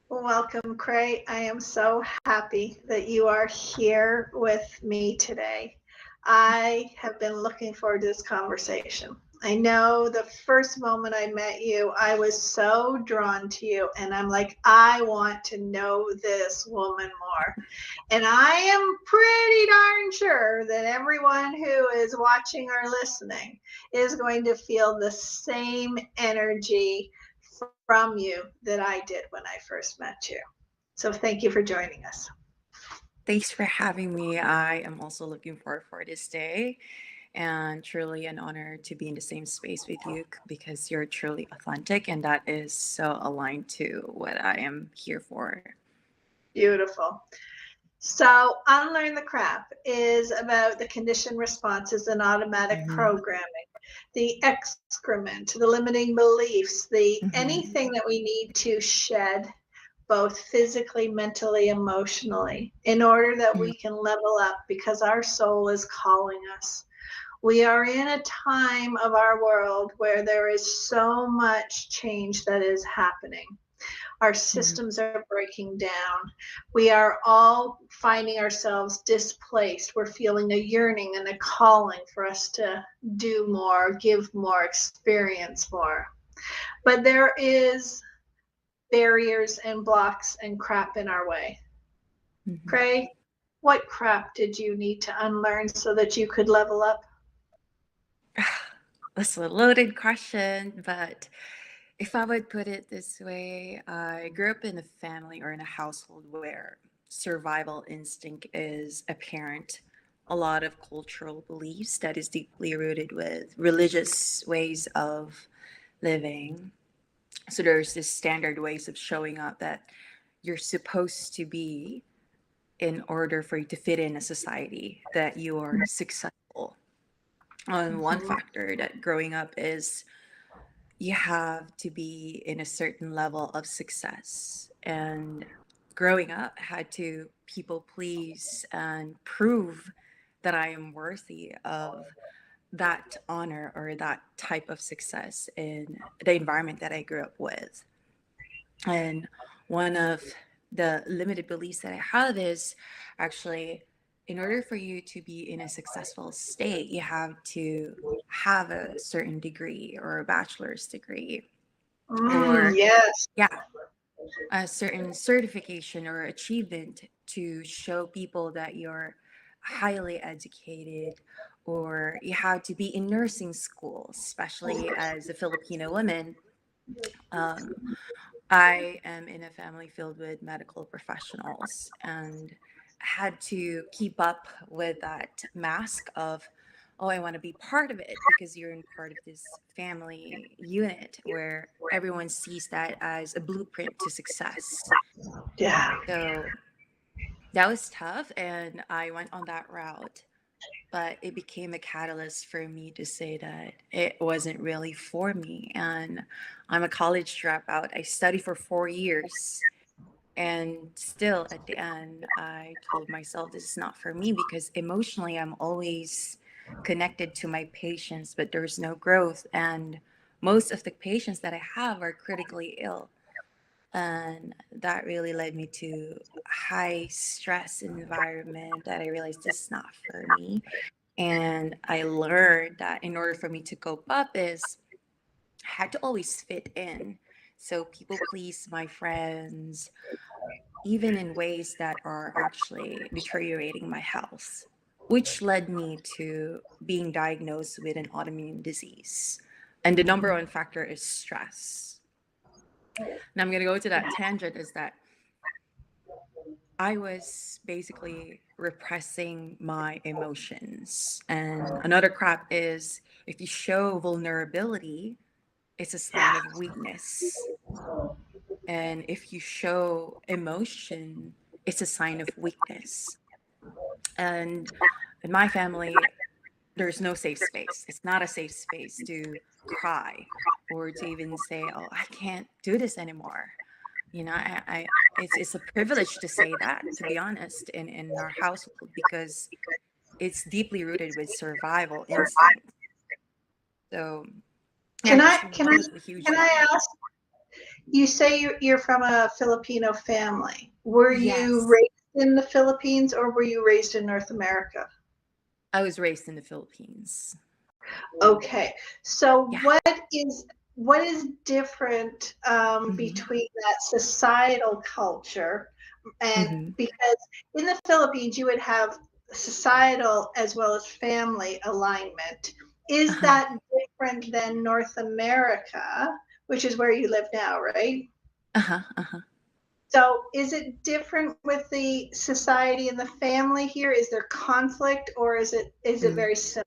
Welcome, Cray. I am so happy that you are here with me today. I have been looking forward to this conversation. I know the first moment I met you, I was so drawn to you, and I'm like, I want to know this woman more. And I am pretty darn sure that everyone who is watching or listening is going to feel the same energy from you that I did when I first met you. So thank you for joining us. Thanks for having me. I am also looking forward for this day and truly an honor to be in the same space with you because you're truly authentic and that is so aligned to what I am here for. Beautiful. So, Unlearn the Crap is about the conditioned responses and automatic Mm-hmm. programming, the excrement, the limiting beliefs, the Mm-hmm. anything that we need to shed, both physically, mentally, emotionally, in order that we can level up because our soul is calling us. We are in a time of our world where there is so much change that is happening. Our Mm-hmm. systems are breaking down. We are all finding ourselves displaced. We're feeling a yearning and a calling for us to do more, give more, experience more. But there is barriers and blocks and crap in our way. Mm-hmm. Craig, what crap did you need to unlearn so that you could level up? That's a loaded question, but if I would put it this way, I grew up in a family or in a household where survival instinct is apparent. A lot of cultural beliefs that is deeply rooted with religious ways of living. So there's this standard ways of showing up that you're supposed to be in order for you to fit in a society, that you are successful. And one Mhm. factor that growing up is you have to be in a certain level of success. And growing up, had to people please and prove that I am worthy of that honor or that type of success in the environment that I grew up with. And one of the limited beliefs that I have is actually, in order for you to be in a successful state, you have to have a certain degree or a bachelor's degree or, Yes. yeah, a certain certification or achievement to show people that you're highly educated, or you have to be in nursing school, especially as a Filipino woman. Um, I am in a family filled with medical professionals and had to keep up with that mask of, oh, I want to be part of it because you're in part of this family unit where everyone sees that as a blueprint to success. Yeah. So that was tough, and I went on that route. But it became a catalyst for me to say that it wasn't really for me. And I'm a college dropout. I studied for 4 years. And still, at the end, I told myself this is not for me because emotionally, I'm always connected to my patients, but there's no growth. And most of the patients that I have are critically ill. And that really led me to a high stress environment that I realized this is not for me. And I learned that in order for me to cope up is I had to always fit in. So people please my friends, even in ways that are actually deteriorating my health, which led me to being diagnosed with an autoimmune disease. And the number one factor is stress. And I'm going to go to that tangent is that I was basically repressing my emotions. And another crap is if you show vulnerability, it's a sign of weakness. And if you show emotion, it's a sign of weakness. And in my family, there's no safe space. It's not a safe space to cry or to even say, "Oh, I can't do this anymore." It's a privilege to say that, to be honest, in our household because it's deeply rooted with survival instinct. So, yeah, Can that's I can I one of the huge can I one. ask? You say you're from a Filipino family. Were you Yes, raised in the Philippines or were you raised in North America? I was raised in the Philippines. Okay. So Yeah. what is different Hmm. between that societal culture and Hmm. because in the Philippines you would have societal as well as family alignment. Is Uh-huh. that different than North America, which is where you live now, right? Uh-huh. Uh-huh. So is it different with the society and the family here? Is there conflict or is it Mm. very similar?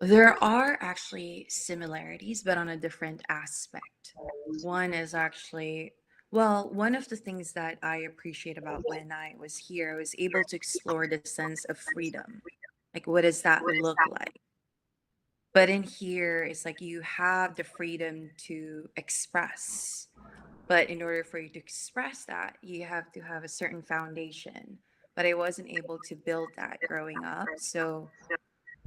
There are actually similarities, but on a different aspect. One is actually, well, one of the things that I appreciate about when I was here, I was able to explore the sense of freedom. Like, what does that look like? But in here, it's like you have the freedom to express. But in order for you to express that, you have to have a certain foundation. But I wasn't able to build that growing up. So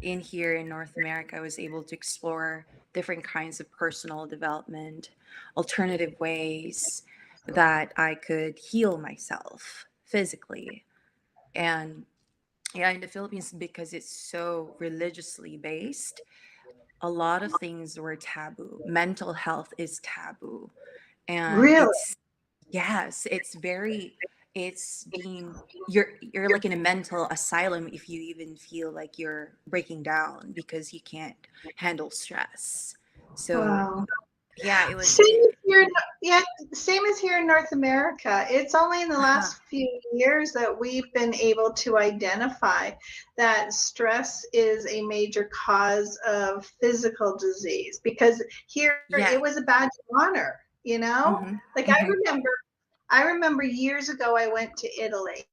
in here in North America, I was able to explore different kinds of personal development, alternative ways that I could heal myself physically. And yeah, in the Philippines, because it's so religiously based, a lot of things were taboo. Mental health is taboo. And Really? it's, yes, it's very, it's deemed, you're like in a mental asylum if you even feel like you're breaking down because you can't handle stress. So Wow. yeah, it was Same as it, here, yeah, same as here in North America. It's only in the uh-huh. last few years that we've been able to identify that stress is a major cause of physical disease because here Yeah. it was a badge of honor, you know? Mm-hmm. Like Mm-hmm. I remember years ago I went to Italy.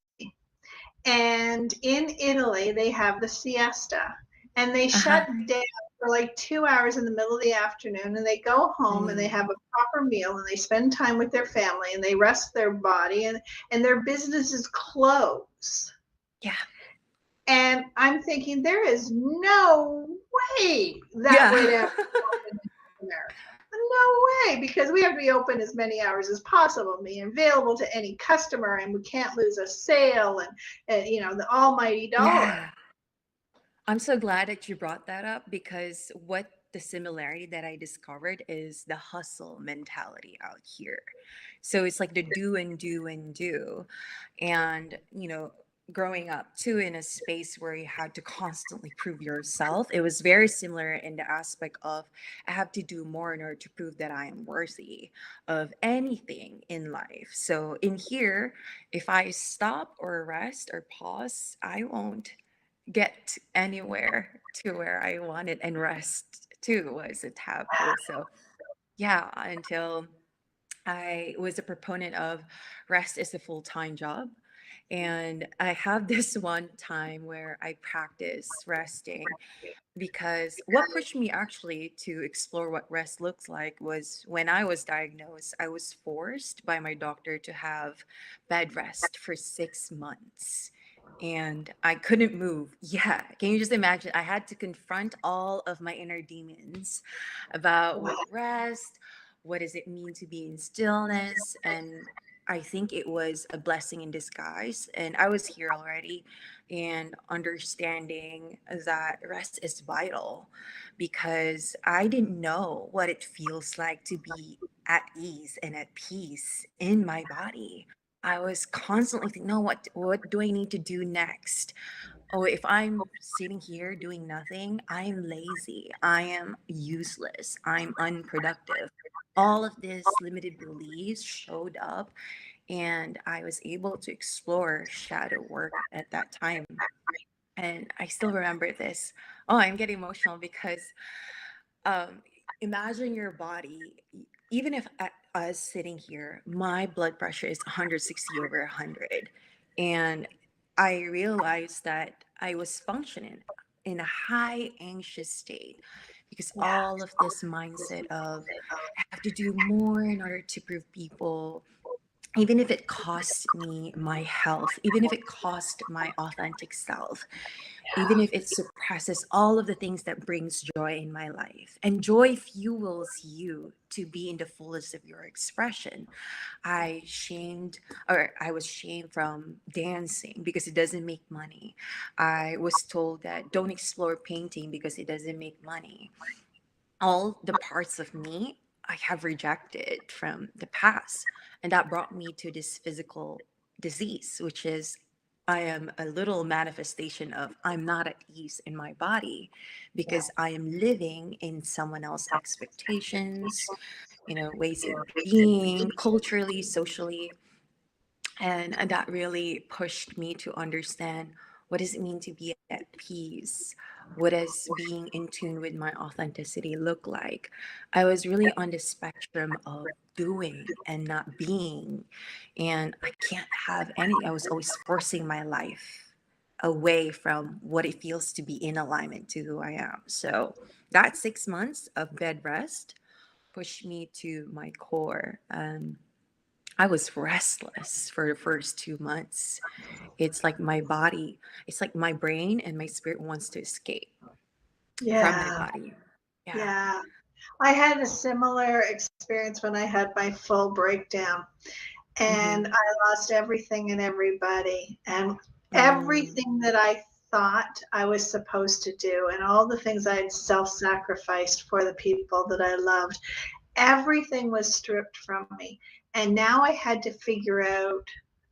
And in Italy, they have the siesta and they Uh-huh. shut down for like 2 hours in the middle of the afternoon and they go home and they Mm. have a proper meal and they spend time with their family and they rest their body and their businesses close. Yeah. And I'm thinking, there is no way that Yeah. would ever happen in America. No way, because we have to be open as many hours as possible, be available to any customer, and we can't lose a sale and the almighty dollar. Yeah. I'm so glad that you brought that up because what the similarity that I discovered is the hustle mentality out here. So it's like the do and do and do. And, growing up too in a space where you had to constantly prove yourself, it was very similar in the aspect of I have to do more in order to prove that I am worthy of anything in life. So in here, if I stop or rest or pause, I won't get anywhere to where I wanted, and rest too was a taboo. So yeah, until I was a proponent of rest is a full-time job. And I have this one time where I practice resting because what pushed me actually to explore what rest looks like was when I was diagnosed, I was forced by my doctor to have bed rest for 6 months. And I couldn't move. Yeah. Can you just imagine? I had to confront all of my inner demons about what rest, what does it mean to be in stillness? And I think it was a blessing in disguise. And I was here already and understanding that rest is vital because I didn't know what it feels like to be at ease and at peace in my body. I was constantly thinking, no, what do I need to do next? Oh, if I'm sitting here doing nothing, I am lazy. I am useless. I'm unproductive. All of these limited beliefs showed up, and I was able to explore shadow work at that time. And I still remember this. Oh, I'm getting emotional because um, imagine your body, even if us sitting here, my blood pressure is 160 over 100. And I realized that I was functioning in a high anxious state because Yeah. all of this mindset of I have to do more in order to prove people even if it cost me my health, even if it cost my authentic self, even if it suppresses all of the things that brings joy in my life. And joy fuels you to be in the fullest of your expression. I was shamed from dancing because it doesn't make money. I was told that don't explore painting because it doesn't make money. All the parts of me I have rejected from the past. And that brought me to this physical disease, which is I am a little manifestation of I'm not at ease in my body because I am living in someone else's expectations, ways of being culturally, socially, and that really pushed me to understand what does it mean to be at peace, what does being in tune with my authenticity look like. I was really on the spectrum of doing and not being, and I can't have any. I was always forcing my life away from what it feels to be in alignment to who I am. So that 6 months of bed rest pushed me to my core. I was restless for the first 2 months. It's like my body, it's like my brain and my spirit wants to escape from my Yeah. body. Yeah. Yeah. I had a similar experience when I had my full breakdown, and Mm-hmm. I lost everything and everybody, and Mm. everything that I thought I was supposed to do, and all the things I had self sacrificed for the people that I loved, everything was stripped from me. And now I had to figure out,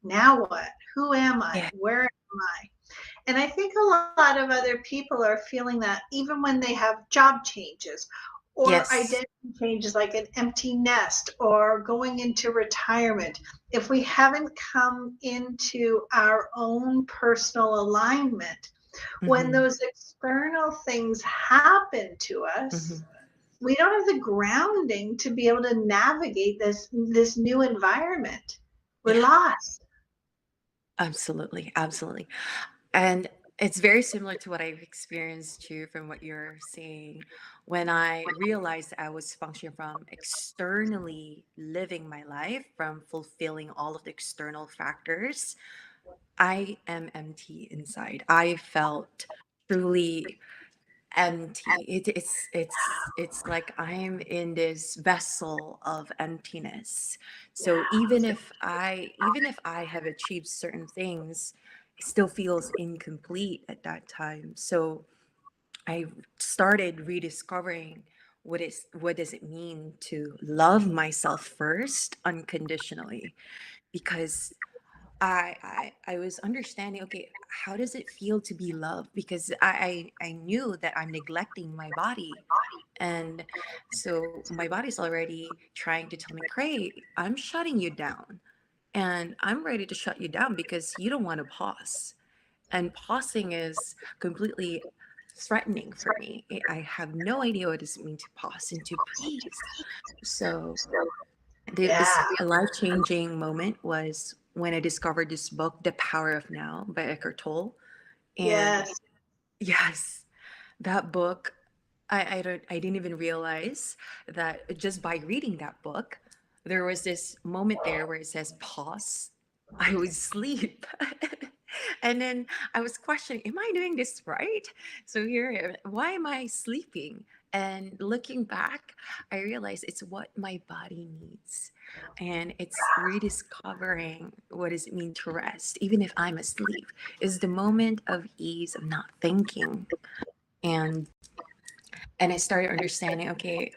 now what? Who am I? Yeah. Where am I? And I think a lot of other people are feeling that even when they have job changes or Yes. identity changes like an empty nest or going into retirement, if we haven't come into our own personal alignment, when Mm-hmm. those external things happen to Mm-hmm. us, we don't have the grounding to be able to navigate this new environment. We're Yeah. lost. Absolutely. Absolutely. And it's very similar to what I've experienced too from what you're saying. When I realized I was functioning from externally living my life, from fulfilling all of the external factors, I am empty inside. I felt truly empty. It's like I'm in this vessel of emptiness. So Yeah. even if I have achieved certain things, it still feels incomplete at that time. So I started rediscovering what does it mean to love myself first unconditionally, because I was understanding, okay, how does it feel to be loved? Because I knew that I'm neglecting my body. And so my body's already trying to tell me, Cray, I'm shutting you down. And I'm ready to shut you down because you don't want to pause. And pausing is completely threatening for me. I have no idea what does it mean to pause and to breathe. So this Yeah. life-changing moment was when I discovered this book, The Power of Now by Eckhart Tolle. And Yes. yes, that book, I didn't even realize that just by reading that book, there was this moment there where it says pause. I would sleep. And then I was questioning, am I doing this right? So here, why am I sleeping? And looking back, I realized it's what my body needs. And it's rediscovering what does it mean to rest, even if I'm asleep, is the moment of ease of not thinking. And I started understanding, okay,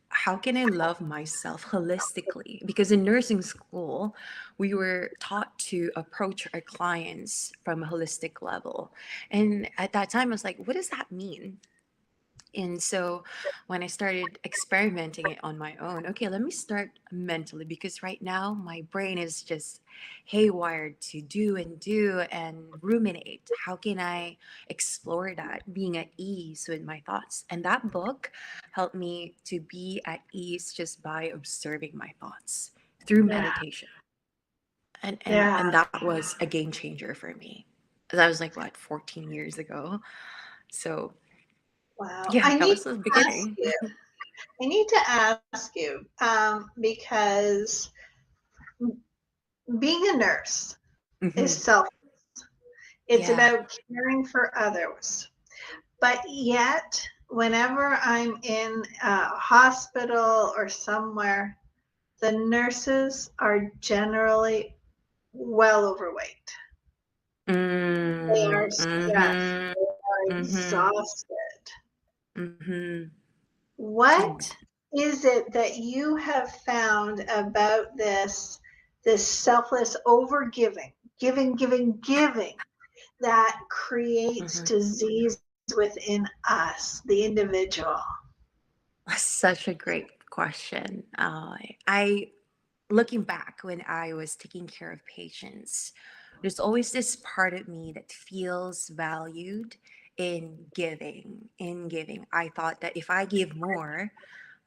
how can I love myself holistically? Because in nursing school, we were taught to approach our clients from a holistic level. And at that time, I was like, what does that mean? And so when I started experimenting it on my own, okay, let me start mentally, because right now my brain is just haywired to do and ruminate. How can I explore that, being at ease with my thoughts? And that book helped me to be at ease just by observing my thoughts through Yeah. meditation. Yeah. And that was a game changer for me. That was like what, 14 years ago. So Wow. yeah, that was the Ask beginning. you. I need to ask you because being a nurse is Mm-hmm. selfless. It's Yeah. about caring for others. But yet, whenever I'm in a hospital or somewhere, the nurses are generally well overweight. They are stressed. Mm-hmm. They are Mm-hmm. exhausted. Mm-hmm. What is it that you have found about this selfless overgiving, giving that creates Mm-hmm. disease within us, the individual? Such a great question. I looking back when I was taking care of patients, there's always this part of me that feels valued in giving. In giving, I thought that if I give more,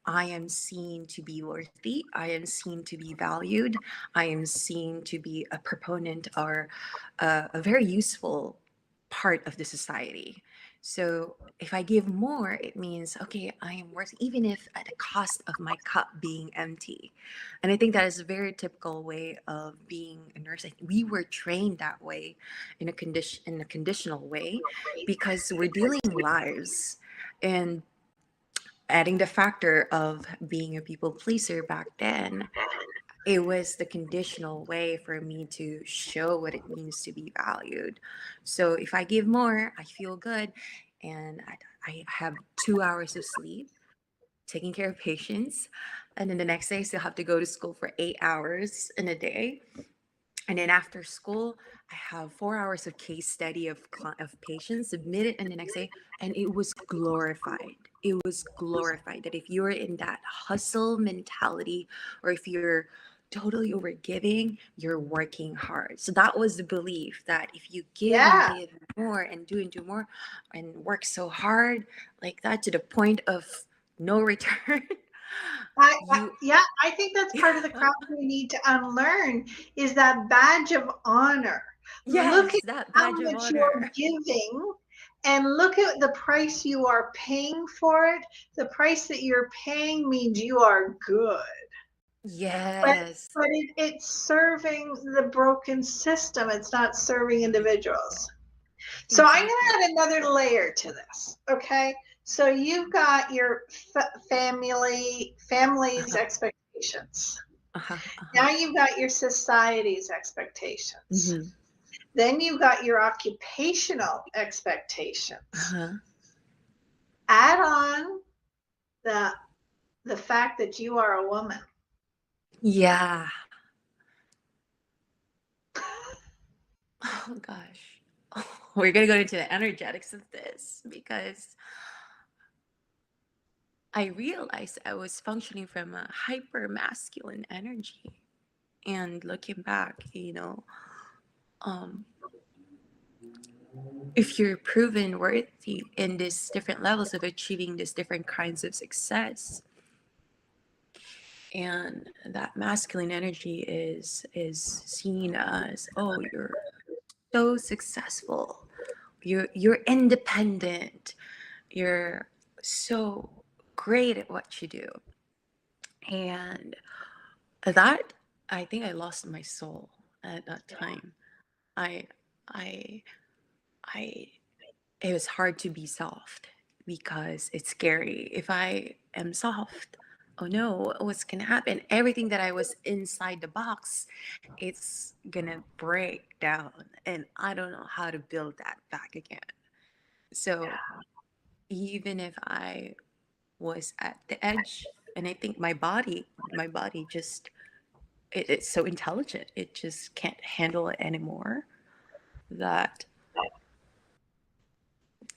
I am seen to be worthy. I am seen to be valued. I am seen to be a proponent or a very useful part of the society. So if I give more, it means, okay, I am worth, even if at the cost of my cup being empty. And I think that is a very typical way of being a nurse. We were trained that way in a conditional way because we're dealing lives. And adding the factor of being a people pleaser back then, it was the conditional way for me to show what it means to be valued. So if I give more, I feel good, and I have 2 hours of sleep taking care of patients, and then the next day I still have to go to school for 8 hours in a day. And then after school, I have 4 hours of case study of patients submitted in the next day. And it was glorified. It was glorified that if you're in that hustle mentality or if you're totally overgiving, you're working hard. So that was the belief that if you give and Yeah. give more and do more and work so hard like that to the point of no return, you, Yeah, I think that's part of the craft we need to unlearn is that badge of honor. Look yes, at that how badge of much you're honor. giving and look at the price you are paying for it. The price that you're paying means you are good. But, Yes. it's serving the broken system. It's not serving individuals. So I'm going Exactly. to add another layer to this. Okay. So you've got your family's Uh-huh. expectations. Uh-huh. Uh-huh. Now you've got your society's expectations. Mm-hmm. Then you've got your occupational expectations. Uh-huh. Add on the the fact that you are a woman. Yeah. Oh gosh. We're gonna go into the energetics of this because I realized I was functioning from a hyper masculine energy. And looking back, um, if you're proven worthy in these different levels of achieving these different kinds of success, and that masculine energy is seen as, oh, you're so successful, you're independent, you're so great at what you do. And that, I think I lost my soul at that time. I i i it was hard to be soft because it's scary. If I am soft, oh no, what's gonna happen? Everything that I was inside the box, it's gonna break down, and I don't know how to build that back again. So even if I was at the edge, and I think my body just it's so intelligent, it just can't handle it anymore. That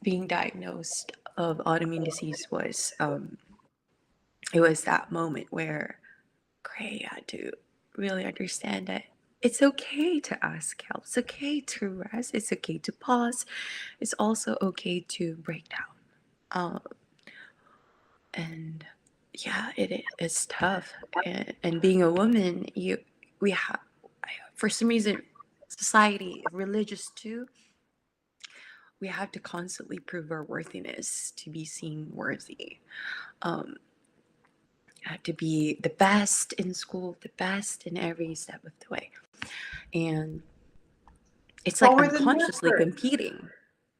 being diagnosed of autoimmune disease was it was that moment where Gray had to really understand that it's okay to ask help. It's okay to rest. It's okay to pause. It's also okay to break down. Um, and yeah, it's tough. And being a woman, we have, for some reason, society, religious too, we have to constantly prove our worthiness to be seen worthy. Um, have to be the best in school, the best in every step of the way. And it's Well, like we're the unconsciously nurturers. competing.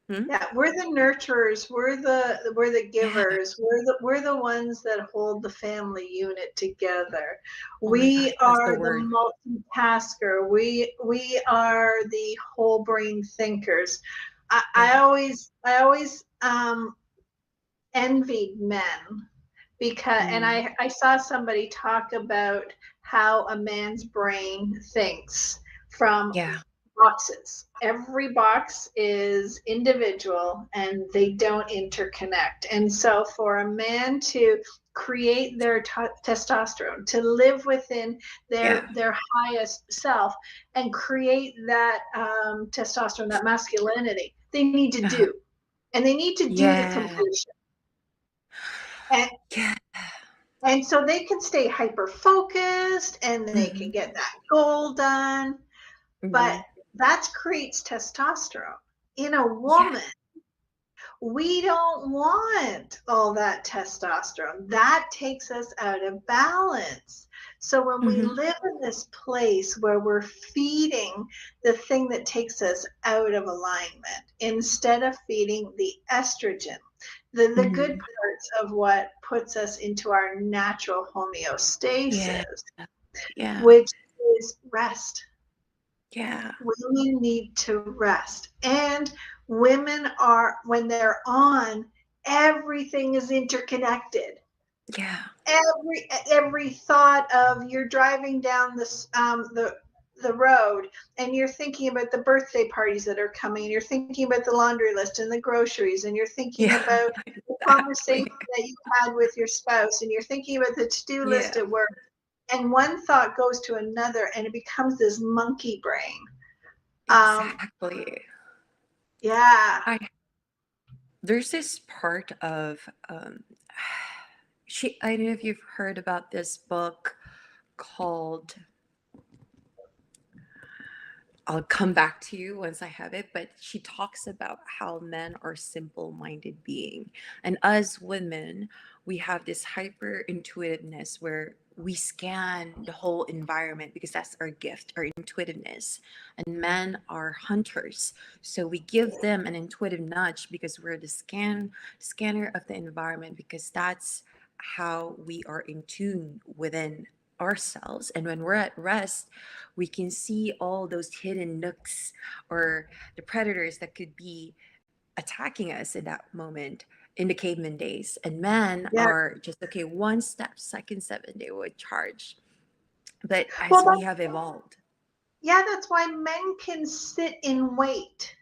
Hmm? Yeah, we're the nurturers. We're the Yeah. givers. We're the ones that hold the family unit together. Oh my gosh, We that's the are the word. multitasker. We are the whole brain thinkers. I, I Yeah. always I always envied men because, and Mm. I saw somebody talk about how a man's brain thinks from Yeah. boxes. Every box is individual and they don't interconnect. And so for a man to create their testosterone, to live within Yeah. their highest self and create that testosterone, that masculinity, they need to Uh-huh. do. And they need to do the Yeah. completion. And Yeah. and so they can stay hyper focused and they can Hmm. get that goal done, but Hmm. that creates testosterone. In a Yeah. woman, we don't want all that testosterone. That takes us out of balance. So when we Hmm. live in this place where we're feeding the thing that takes us out of alignment instead of feeding the estrogen, the good Hmm. parts of what puts us into our natural Yeah. homeostasis, Yeah. which is rest. Yeah. Women need to rest. And women are, when they're on, everything is interconnected. Yeah. Every thought of you're driving down the road and you're thinking about the birthday parties that are coming, and you're thinking about the laundry list and the groceries, and you're thinking Yeah. about the conversation Exactly. that you had with your spouse, and you're thinking about the to-do list Yeah. at work, and one thought goes to another and it becomes this monkey brain. um Exactly. yeah. I There's this part of I don't know if you've heard about this book called, I'll come back to you once I have it, but she talks about how men are simple-minded being. And us women, we have this hyper intuitiveness where we scan the whole environment because that's our gift, our intuitiveness. And men are hunters. So we give them an intuitive nudge because we're the scanner of the environment, because that's how we are in tune within ourselves. And when we're at rest, we can see all those hidden nooks or the predators that could be attacking us in that moment in the caveman days. And men Yeah. are just, okay, one step, second step, and they would charge. But Well, as we have evolved, yeah, that's why men can sit and wait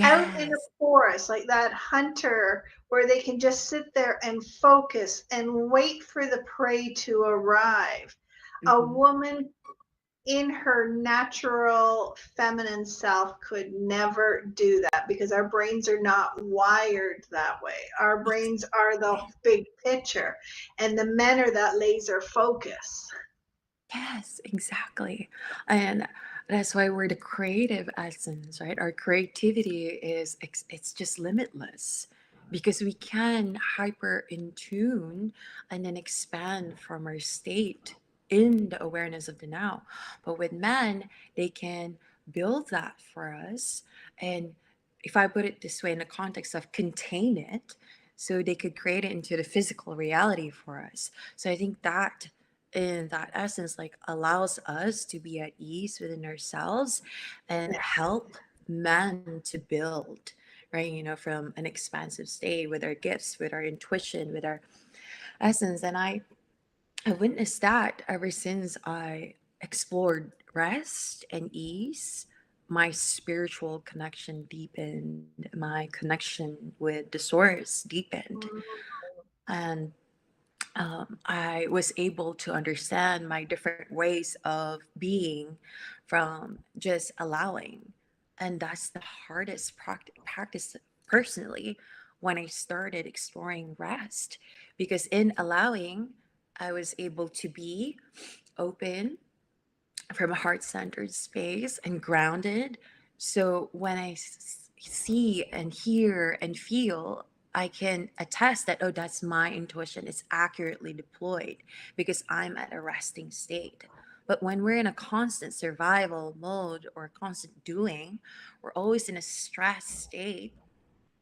out in a yes. forest like that hunter, where they can just sit there and focus and wait for the prey to arrive. A Hmm. woman in her natural feminine self could never do that because our brains are not wired that way. Our brains are the big picture, and the men are that laser focus. Yes, exactly. And that's why we're the creative essence, right? Our creativity is, it's just limitless because we can hyper in tune and then expand from our state in the awareness of the now. But with men, they can build that for us. And if I put it this way, in the context of contain it, so they could create it into the physical reality for us. So I think that in that essence like allows us to be at ease within ourselves and help men to build, right, from an expansive state with our gifts, with our intuition, with our essence. And I witnessed that ever since I explored rest and ease. My spiritual connection deepened, my connection with the source deepened, and I was able to understand my different ways of being from just allowing. And that's the hardest practice personally when I started exploring rest. Because in allowing, I was able to be open from a heart centered space and grounded. So when I see and hear and feel, I can attest that, oh, that's my intuition. It's accurately deployed because I'm at a resting state. But when we're in a constant survival mode or constant doing, we're always in a stress state.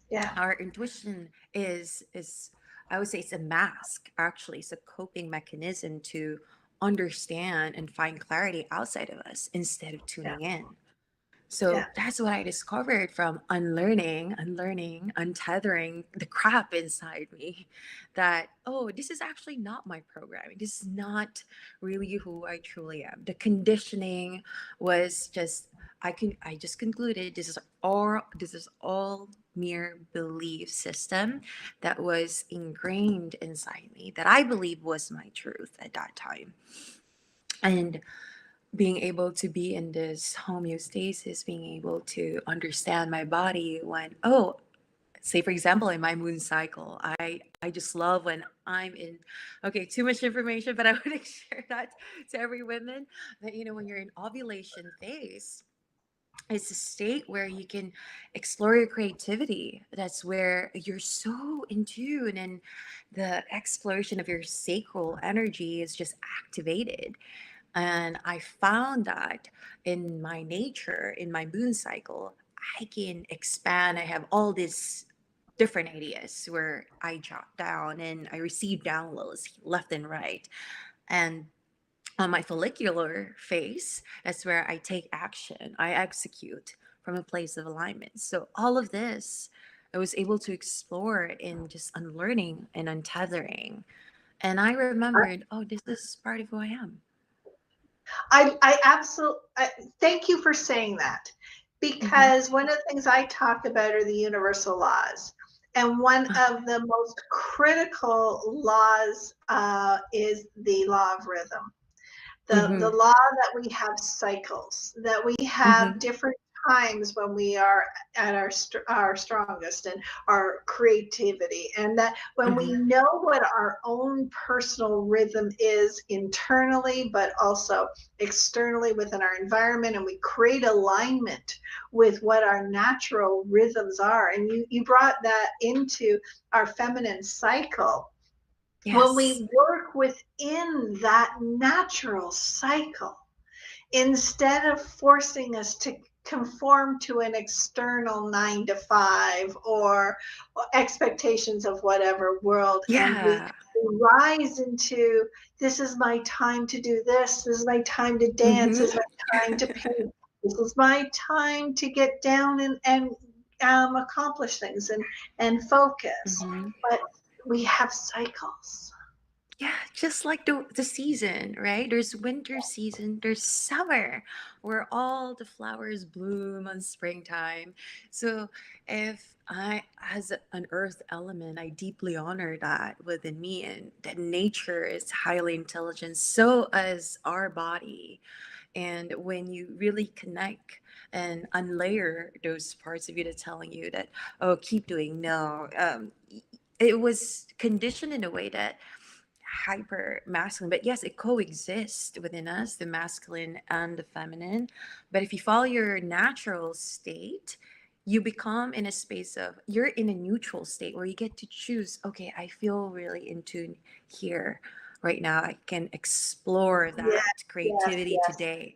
Yeah. Our intuition is I would say it's a mask, actually. It's a coping mechanism to understand and find clarity outside of us instead of Yeah. tuning in. So Yeah. that's what I discovered from unlearning, untethering the crap inside me, that, oh, this is actually not my programming. This is not really who I truly am. The conditioning was just, I just concluded this is all mere belief system that was ingrained inside me that I believe was my truth at that time. And being able to be in this homeostasis, being able to understand my body when, oh, say for example, in my moon cycle, I just love when I'm in, okay, too much information, but I wouldn't share that to every woman, that, when you're in ovulation phase, it's a state where you can explore your creativity. That's where you're so in tune, and the exploration of your sacral energy is just activated. And I found that in my nature, in my moon cycle, I can expand. I have all these different ideas where I jot down and I receive downloads left and right. And on my follicular phase, that's where I take action, I execute from a place of alignment. So all of this, I was able to explore in just unlearning and untethering. And I remembered, oh, this is part of who I am. I absolutely thank you for saying that, Mm-hmm. because one of the things I talk about are the universal laws. And one of the most critical laws is the law of rhythm. The Mm-hmm. law that we have cycles, that we have Mm-hmm. different times when we are at our strongest and our creativity, and that when we Mm-hmm. know what our own personal rhythm is internally but also externally within our environment, and we create alignment with what our natural rhythms are. And you brought that into our feminine cycle. When Yes. we work within that natural cycle, instead of forcing us to conform to an external 9 to 5 or expectations of whatever world, and we Yeah. rise into, this is my time to do this is my time to dance, Mm-hmm. this is my time to paint, this is my time to get down and accomplish things and focus. Mm-hmm. But we have cycles. Yeah, just like the season, right? There's winter season, there's summer, where all the flowers bloom on springtime. So if I, as an earth element, I deeply honor that within me, and that nature is highly intelligent, so as our body. And when you really connect and unlayer those parts of you that telling you that, oh, keep doing, no, it was conditioned in a way that hyper masculine, but yes, it coexists within us, the masculine and the feminine. But if you follow your natural state, you become in a space of, you're in a neutral state where you get to choose, okay, I feel really in tune here right now, I can explore Yes, that yes, creativity yes. today,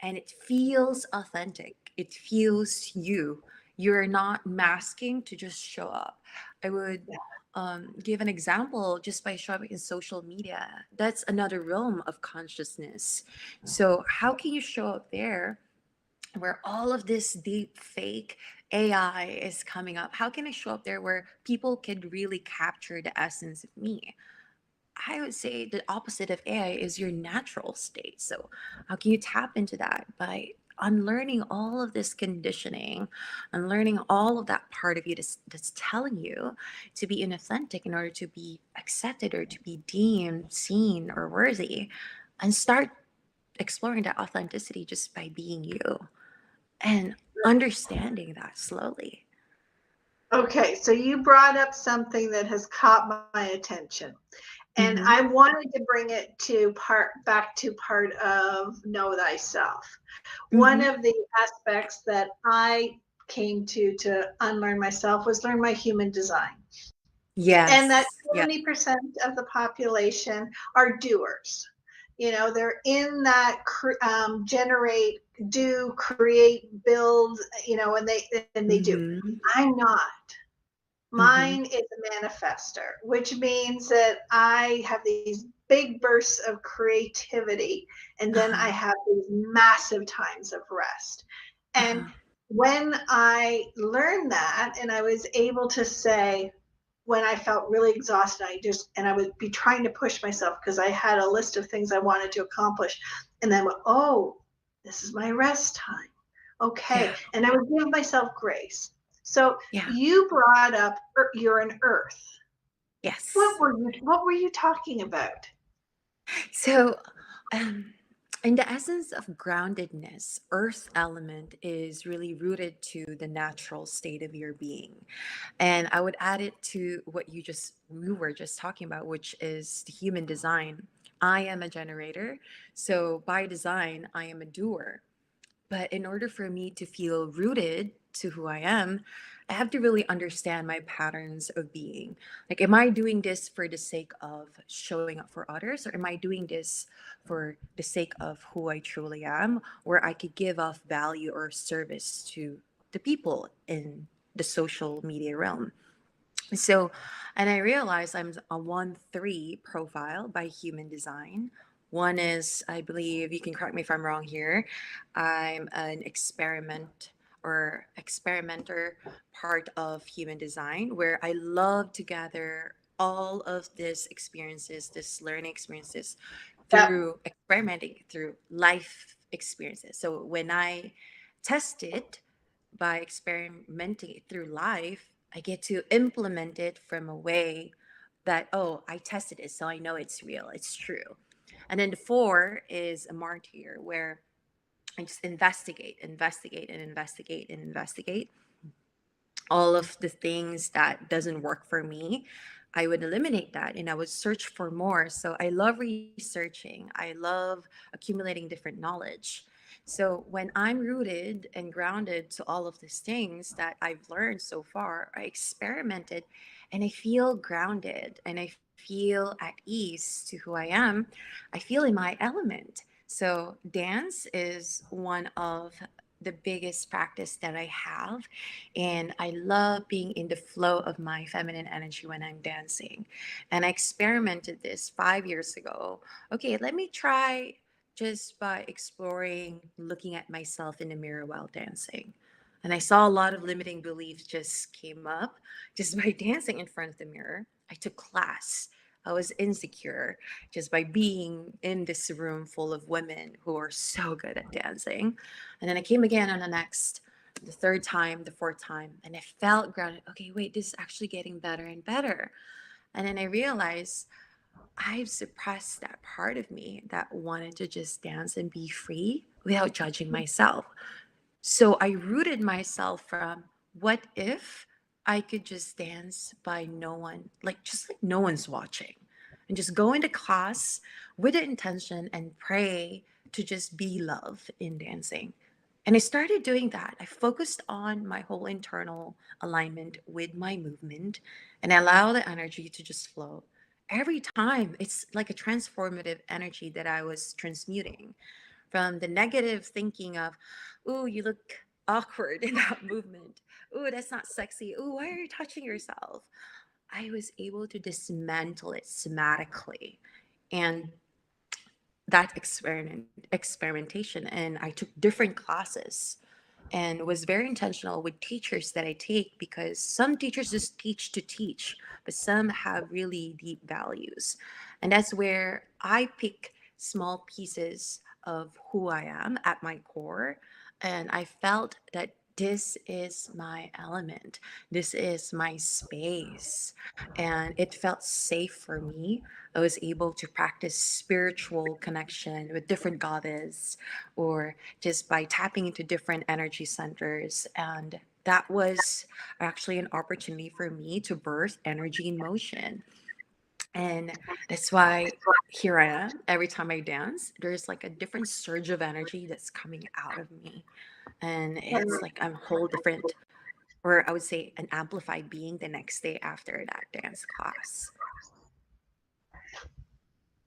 and it feels authentic. It feels you. You're not masking to just show up. I would give an example just by showing in social media. That's another realm of consciousness. So, how can you show up there where all of this deep fake AI is coming up? How can I show up there where people could really capture the essence of me? I would say the opposite of AI is your natural state. So, how can you tap into that? By unlearning all of this conditioning, unlearning all of that part of you that's telling you to be inauthentic in order to be accepted or to be deemed, seen, or worthy, and start exploring that authenticity just by being you and understanding that slowly. Okay, so you brought up something that has caught my attention, and Mm-hmm. I wanted to bring it to part of know thyself. One Mm-hmm. of the aspects that I came to unlearn myself was learn my human design, and that Yes. Yep. 70% of the population are doers. They're in that generate, do, create, build, and they do. Mm-hmm. I'm not. Mm-hmm. Mine is a manifester, which means that I have these big bursts of creativity, and then I Uh-huh. have these massive times of rest. And Uh-huh. when I learned that, and I was able to say, when I felt really exhausted, I would be trying to push myself because I had a list of things I wanted to accomplish. And then, oh, this is my rest time. Okay. Yeah. And I would give myself grace. So Yeah. you brought up you're an earth. Yes. What were you talking about? So, um, in the essence of groundedness, earth element is really rooted to the natural state of your being. And I would add it to what you were just talking about, which is the human design. I am a generator. So by design, I am a doer. But in order for me to feel rooted to who I am, I have to really understand my patterns of being. Like, am I doing this for the sake of showing up for others, or am I doing this for the sake of who I truly am, where I could give off value or service to the people in the social media realm? So, and I realized I'm a 1-3 profile by human design. One is, I believe, you can correct me if I'm wrong here, I'm an experimenter part of human design, where I love to gather all of this experiences, this learning experiences Yeah. through experimenting, through life experiences. So when I test it by experimenting it through life, I get to implement it from a way that, oh, I tested it, so I know it's real, it's true. And then the 4 is a martyr, where I just investigate, investigate, and investigate and investigate all of the things that doesn't work for me. I would eliminate that and I would search for more. So I love researching, I love accumulating different knowledge. So when I'm rooted and grounded to all of these things that I've learned so far, I experimented and I feel grounded and I feel at ease to who I am. I feel in my element. So dance is one of the biggest practice that I have, and I love being in the flow of my feminine energy when I'm dancing. And I experimented this 5 years ago. Okay, let me try just by exploring looking at myself in the mirror while dancing. And I saw a lot of limiting beliefs just came up just by dancing in front of the mirror. I took class. I was insecure just by being in this room full of women who are so good at dancing. And then I came again on the third time, the fourth time, and I felt grounded. Okay, wait, this is actually getting better and better. And then I realized I've suppressed that part of me that wanted to just dance and be free without judging myself. So I rooted myself from, what if I could just dance by no one, like no one's watching, and just go into class with the intention and pray to just be love in dancing. And I started doing that. I focused on my whole internal alignment with my movement and I allow the energy to just flow. Every time, it's like a transformative energy that I was transmuting from the negative thinking of, ooh, you look awkward in that movement. Ooh, that's not sexy. Ooh, why are you touching yourself? I was able to dismantle it somatically. And that experimentation, and I took different classes and was very intentional with teachers that I take, because some teachers just teach to teach, but some have really deep values. And that's where I pick small pieces of who I am at my core. And I felt that this is my element, this is my space. And it felt safe for me. I was able to practice spiritual connection with different goddess, or just by tapping into different energy centers. And that was actually an opportunity for me to birth energy in motion. And that's why here I am. Every time I dance, there's like a different surge of energy that's coming out of me. And it's like I'm a whole different, or I would say an amplified being the next day after that dance class.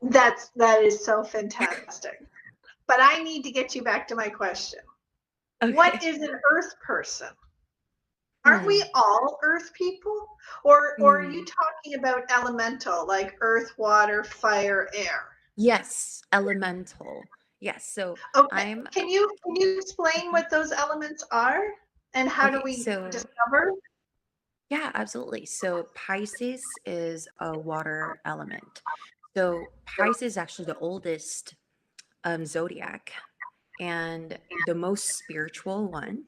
That is so fantastic. But I need to get you back to my question. What Okay. is an earth person? Aren't we Hmm. all earth people? Or are you Hmm. talking about elemental, like earth, water, fire, air? Yes, elemental. Yes. So Okay. I'm Can you explain mhm. what those elements are and how do Okay. we So discover? yeah, absolutely. So Pisces is a water element. So Pisces is actually the oldest zodiac and the most spiritual one.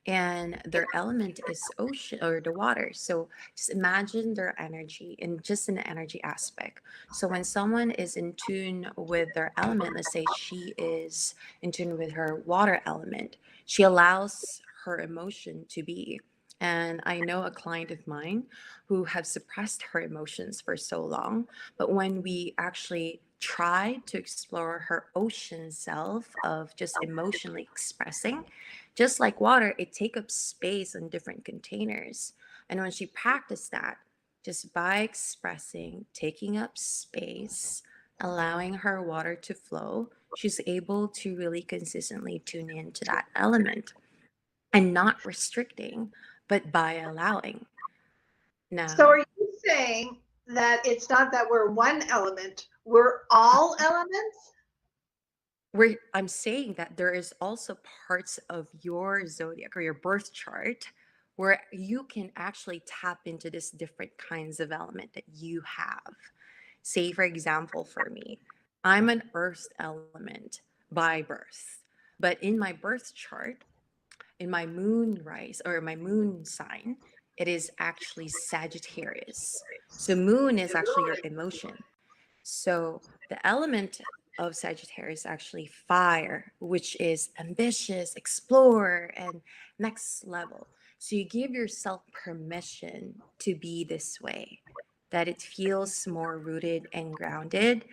And their element is ocean or the water. So just imagine their energy in just an energy aspect. So when someone is in tune with their element, let's say she is in tune with her water element, she allows her emotion to be. And I know a client of mine who have suppressed her emotions for so long, but when we actually try to explore her ocean self of just emotionally expressing, just like water, it take up space in different containers. And when she practiced that, just by expressing, taking up space, allowing her water to flow, she's able to really consistently tune into that element and not restricting, but by allowing. So Now, are you saying that it's not that we're one element, we're all elements? I'm saying that there is also parts of your zodiac or your birth chart where you can actually tap into this different kinds of element that you have. Say, for example, for me, I'm an earth element by birth, but in my birth chart, in my moon rise or my moon sign, it is actually Sagittarius. So moon is actually your emotion. So the element of Sagittarius is actually fire, which is ambitious, explore, and next level. So you give yourself permission to be this way, that it feels more rooted and grounded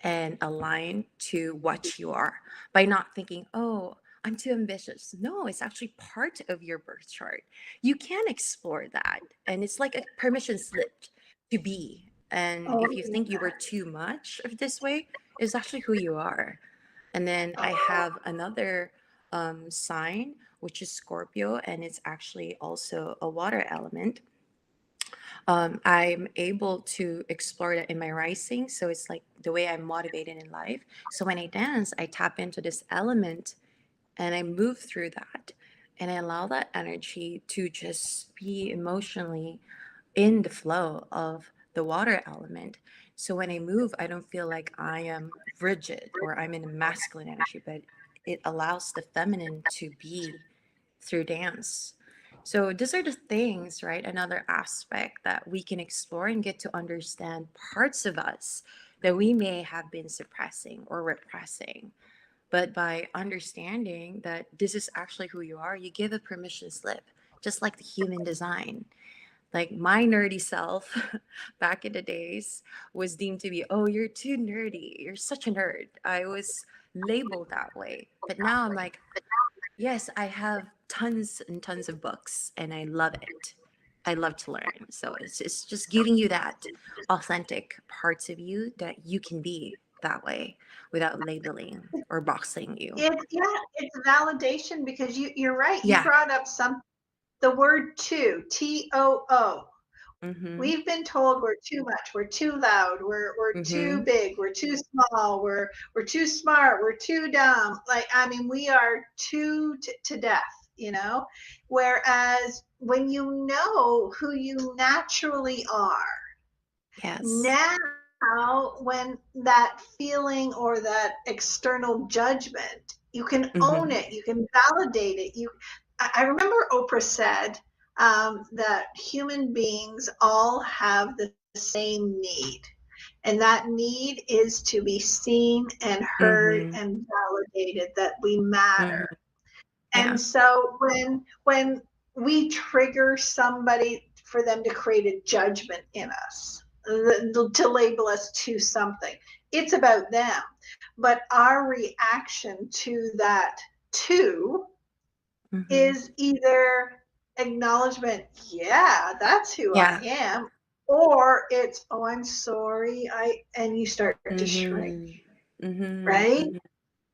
and aligned to what you are by not thinking, oh, I'm too ambitious. No, it's actually part of your birth chart. You can explore that. And it's like a permission slip to be. And Oh, if you think you were too much of this way, it's actually who you are. And then I have another sign, which is Scorpio, and it's actually also a water element. I'm able to explore that in my rising. So it's like the way I'm motivated in life. So when I dance, I tap into this element and I move through that. And I allow that energy to just be emotionally in the flow of the water element. So when I move, I don't feel like I am rigid or I'm in a masculine energy, but it allows the feminine to be through dance. So these are the things, right? Another aspect that we can explore and get to understand parts of us that we may have been suppressing or repressing. But by understanding that this is actually who you are, you give a permission slip, just like the human design. Like my nerdy self back in the days was deemed to be, oh, you're too nerdy. You're such a nerd. I was labeled that way. But now I'm like, yes, I have tons and tons of books and I love it. I love to learn. So it's just giving you that authentic parts of you that you can be that way without labeling or boxing you. it's validation because you're right. You Yeah. brought up the word too. Mm-hmm. We've been told we're too much, we're too loud, we're too Mm-hmm. big, we're too small, we're too smart, we're too dumb. Like I mean, we are too to death. Whereas when you know who you naturally are, Yes. now when that feeling or that external judgment, you can own Mm-hmm. it, you can validate it. I remember Oprah said that human beings all have the same need, and that need is to be seen and heard Mm-hmm. and validated that we matter. Mm-hmm. And Yeah. so when we trigger somebody for them to create a judgment in us, to label us to something, it's about them. But our reaction to that too Mm-hmm. is either acknowledgement, yeah, that's who I Yeah. am, or it's, oh, I'm sorry, and you start to shrink, Mm-hmm. Mm-hmm. right? Mm-hmm.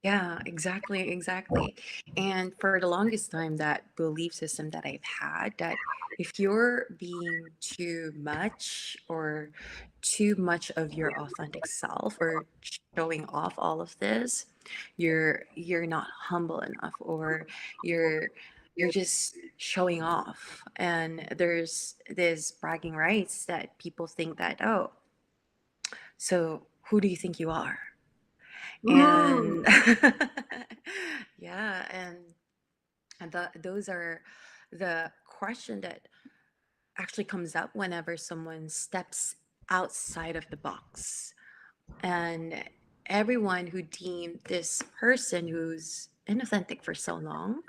Yeah, exactly, exactly. And for the longest time, that belief system that I've had, that if you're being too much or too much of your authentic self or showing off all of this, you're not humble enough, or you're just showing off. And there's this bragging rights that people think that, oh, so who do you think you are? Mm. And yeah, and those are the question that actually comes up whenever someone steps outside of the box. And everyone who deemed this person who's inauthentic for so long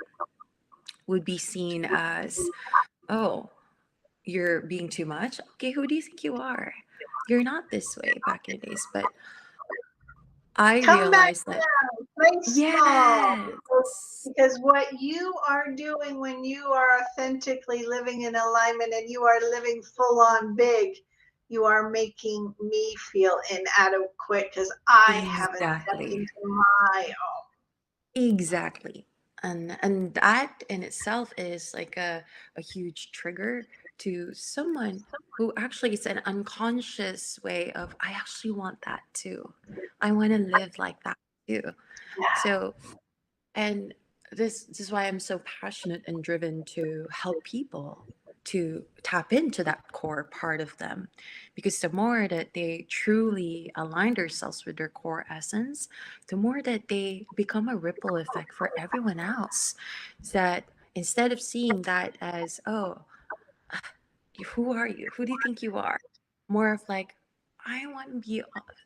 would be seen as, oh, you're being too much. Okay, who do you think you are? You're not this way back in the days. But I Come back realized that, down, play small. yes. Because what you are doing when you are authentically living in alignment and you are living full on big, you are making me feel inadequate because I haven't stepped Exactly. into my Exactly. And that in itself is like a huge trigger to someone who actually is an unconscious way of, I actually want that too. I want to live like that too. own. So, and this is why I'm so passionate and driven to help people to tap into that core part of them, because the more that they truly align themselves with their core essence, the more that they become a ripple effect for everyone else. That instead of seeing that as, oh, who are you? Who do you think you are? More of like, I want to be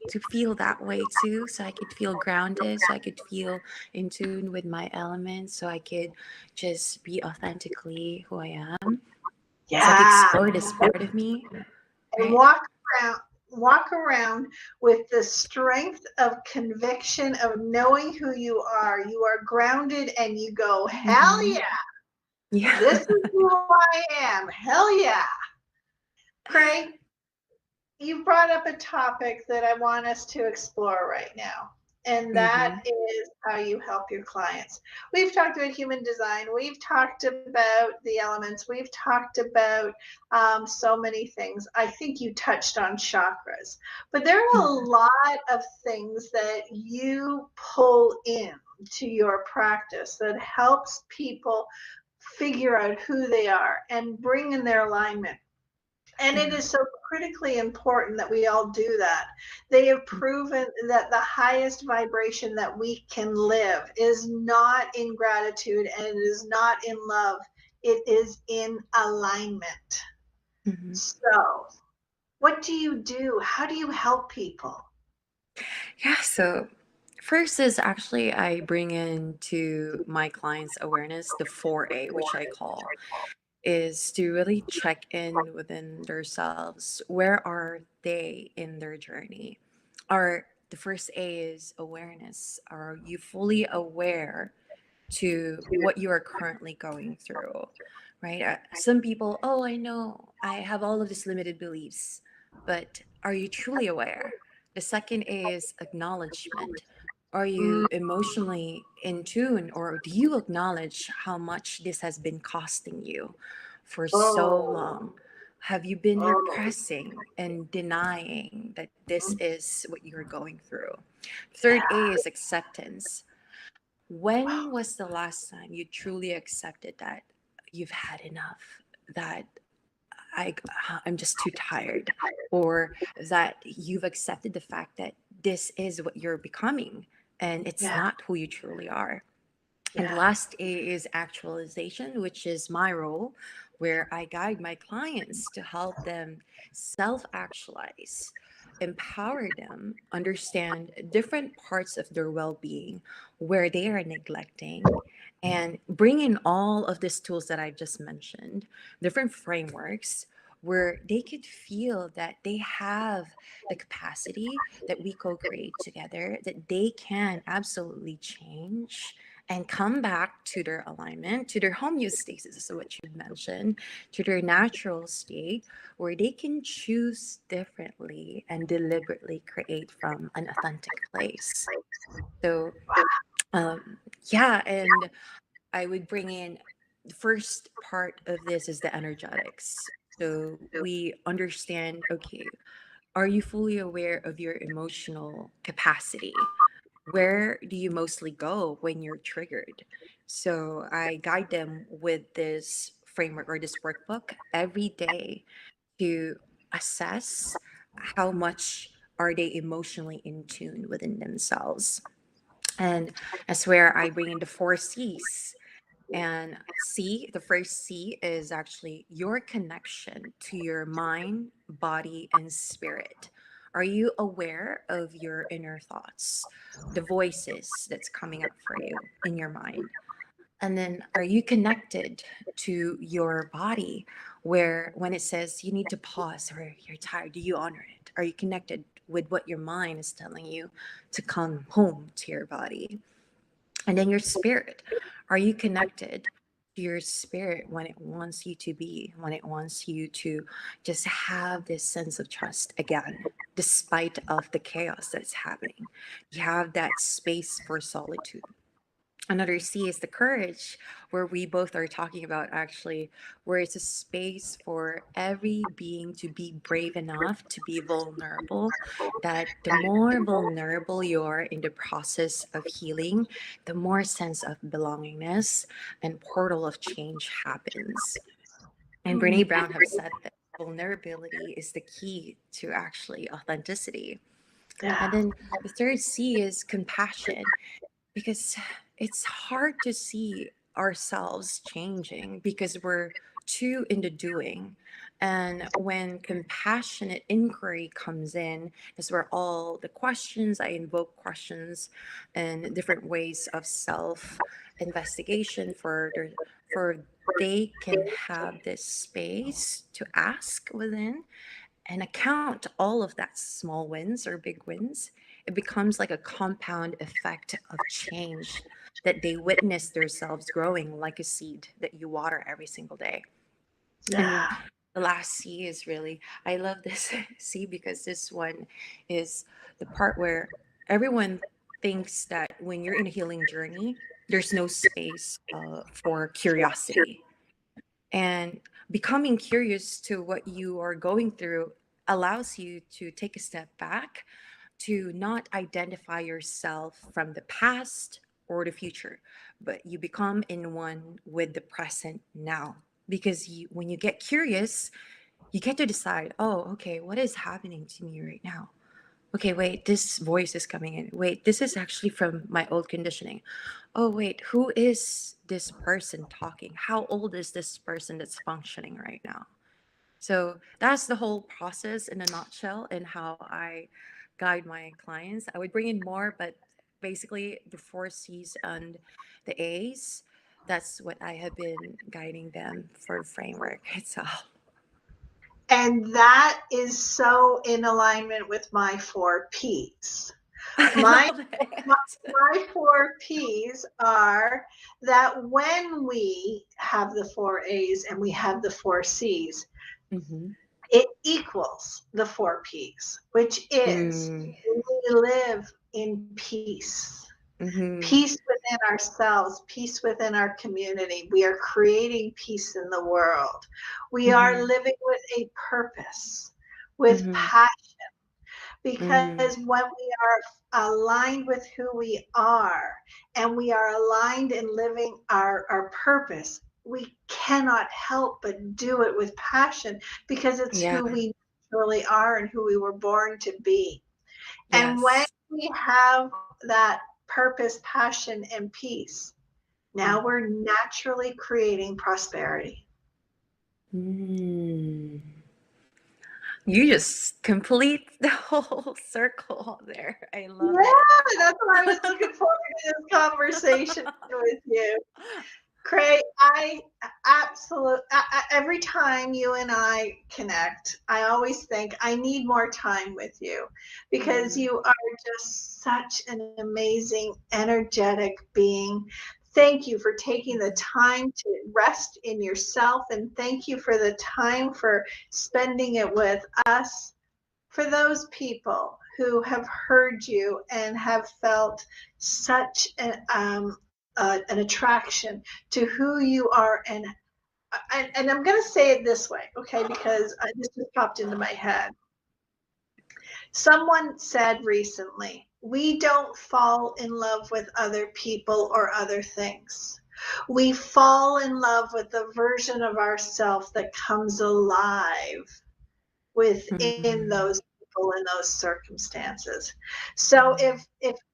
to feel that way too, so I could feel grounded, so I could feel in tune with my elements, so I could just be authentically who I am, so I could Yeah. explore this part of me, And right? walk around with the strength of conviction of knowing who you are. You are grounded and you go, hell Hmm. yeah, Yeah. this is who I am. Hell yeah. Craig, you brought up a topic that I want us to explore right now, and that Hmm. is how you help your clients. We've talked about human design, we've talked about the elements, we've talked about so many things. I think you touched on chakras, but there are a lot of things that you pull in to your practice that helps people figure out who they are and bring in their alignment. And it Hmm. is so critically important that we all do that. They have proven that the highest vibration that we can live is not in gratitude and it is not in love, it is in alignment. Hmm. So, what do you do? How do you help people? Yeah, so first is actually I bring into my clients' awareness the 4A, which I call, is to really check in within themselves. Where are they in their journey? Are the first A is awareness. Are you fully aware to what you are currently going through? Right? Some people, oh, I know I have all of these limited beliefs, but are you truly aware? The second A is acknowledgement. Are Mm, you emotionally in tune, or do you acknowledge how much this has been costing you for so oh, long? Have you been oh, repressing and denying that this mm, is what you're going through? Third A is acceptance. When was the last time you truly accepted that you've had enough, that I, I'm just too tired, or that you've accepted the fact that this is what you're becoming and it's yeah, not who you truly are? And the yeah, last A is actualization, which is my role, where I guide my clients to help them self actualize, empower them, understand different parts of their well being where they are neglecting, and bring in all of these tools that I just mentioned, different frameworks where they could feel that they have the capacity that we co create together, that they can absolutely change and come back to their alignment, to their homeostasis, is what you mentioned, to their natural state, where they can choose differently and deliberately create from an authentic place. So, um, yeah, and I would bring in the first part of this is the energetics. So we understand, okay, are you fully aware of your emotional capacity? Where do you mostly go when you're triggered? So I guide them with this framework or this workbook every day to assess how much are they emotionally in tune within themselves. And that's where I bring in the four C's. And C, the first C is actually your connection to your mind, body, and spirit. Are you aware of your inner thoughts, the voices that's coming up for you in your mind? And then are you connected to your body where when it says you need to pause or you're tired, do you honor it? Are you connected with what your mind is telling you to come home to your body? And then your spirit. Are you connected to your spirit when it wants you to be, when it wants you to just have this sense of trust again, despite of the chaos that's happening? You have that space for solitude. Another C is the courage, where we both are talking about actually, where it's a space for every being to be brave enough to be vulnerable. That the more vulnerable you are in the process of healing, the more sense of belongingness and portal of change happens. And Brene Brown have said that vulnerability is the key to actually authenticity. And Yeah. then the third C is compassion, because it's hard to see ourselves changing because we're too into doing. And when compassionate inquiry comes in, is where all the questions, I invoke questions and different ways of self investigation for they can have this space to ask within and account all of that small wins or big wins. It becomes like a compound effect of change that they witness themselves growing like a seed that you water every single day. And Yeah. the last C is really, I love this C because this one is the part where everyone thinks that when you're in a healing journey, there's no space for curiosity, and becoming curious to what you are going through allows you to take a step back, to not identify yourself from the past or the future, but you become in one with the present now. Because when you get curious, you get to decide, oh, okay, what is happening to me right now? Okay, wait, this voice is coming in. Wait, this is actually from my old conditioning. Oh, wait, who is this person talking? How old is this person that's functioning right now? So that's the whole process in a nutshell and how I guide my clients. I would bring in more, but basically the four C's and the A's, that's what I have been guiding them for framework itself. And that is so in alignment with my four P's. I My, love my, it. my four P's are that when we have the four A's and we have the four C's, Mm-hmm. it equals the four P's, which is Mm, we live in peace. mm-hmm. Peace within ourselves, peace within our community. We are creating peace in the world. We are Mm-hmm. living with a purpose, with Mm-hmm. passion, Mm-hmm. because when we are aligned with who we are and we are aligned in living our purpose, we cannot help but do it with passion because it's Yeah. who we really are and who we were born to be. And when Yes. we have that purpose, passion, and peace, now Mm. we're naturally creating prosperity. Mm. You just complete the whole circle there. I love it. Yeah, that's what I was looking forward to this conversation with you. Craig, I absolutely, every time you and I connect, I always think I need more time with you because Mm. you are just such an amazing, energetic being Thank you for taking the time to rest in yourself, and thank you for the time for spending it with us. For those people who have heard you and have felt such an attraction to who you are, and I'm going to say it this way, okay, because this just popped into my head. Someone said recently, we don't fall in love with other people or other things. We fall in love with the version of ourselves that comes alive within those people and those circumstances. So if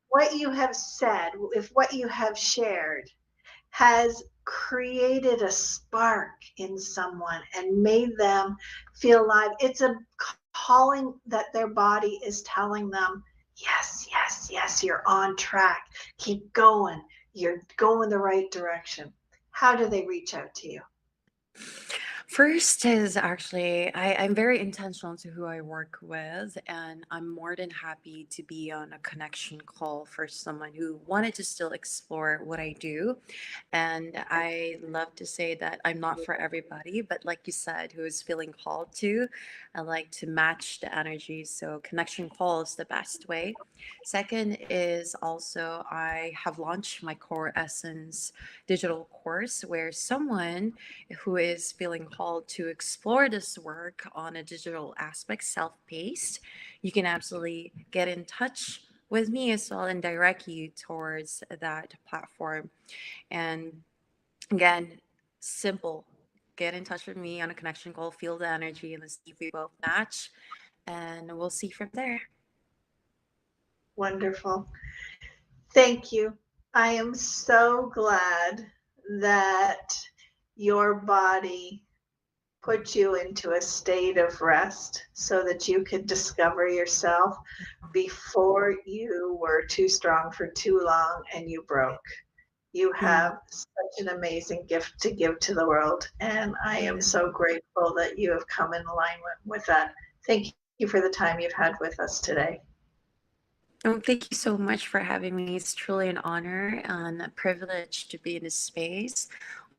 what you have said, if what you have shared has created a spark in someone and made them feel alive, it's a calling that their body is telling them, yes, yes, yes, you're on track. Keep going. You're going the right direction. How do they reach out to you? First is actually, I'm very intentional to who I work with, and I'm more than happy to be on a connection call for someone who wanted to still explore what I do. And I love to say that I'm not for everybody, but like you said, who is feeling called to, I like to match the energy. So connection call is the best way. Second is also, I have launched my Core Essence digital course where someone who is feeling called to explore this work on a digital aspect, self-paced, you can absolutely get in touch with me as well and direct you towards that platform. And again, simple. Get in touch with me on a connection call, feel the energy, and let's see if we both match. And we'll see from there. Wonderful. Thank you. I am so glad that your body put you into a state of rest so that you could discover yourself before you were too strong for too long and you broke. You have such an amazing gift to give to the world, and I am so grateful that you have come in alignment with that. Thank you for the time you've had with us today. Oh, thank you so much for having me. It's truly an honor and a privilege to be in this space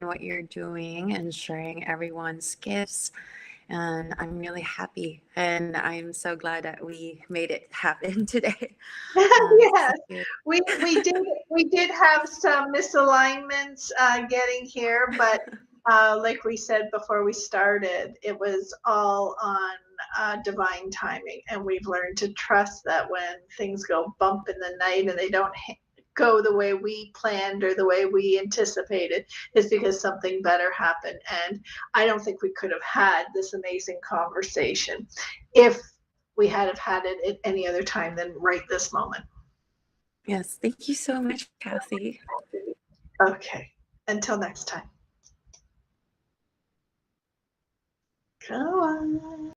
and what you're doing and sharing everyone's gifts. And I'm really happy. And I'm so glad that we made it happen today. Yes, we did have some misalignments getting here, but like we said before we started, it was all on divine timing, and we've learned to trust that when things go bump in the night and they don't go the way we planned or the way we anticipated, is because something better happened. And I don't think we could have had this amazing conversation if we had have had it at any other time than right this moment. Yes, thank you so much, Kathy. Okay, until next time. Go on.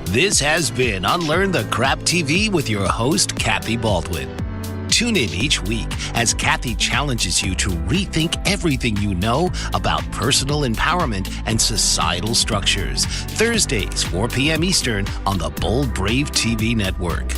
This has been Unlearn the Crap TV with your host, Kathy Baldwin. Tune in each week as Kathy challenges you to rethink everything you know about personal empowerment and societal structures. Thursdays, 4 p.m. Eastern on the BoldBraveTV network.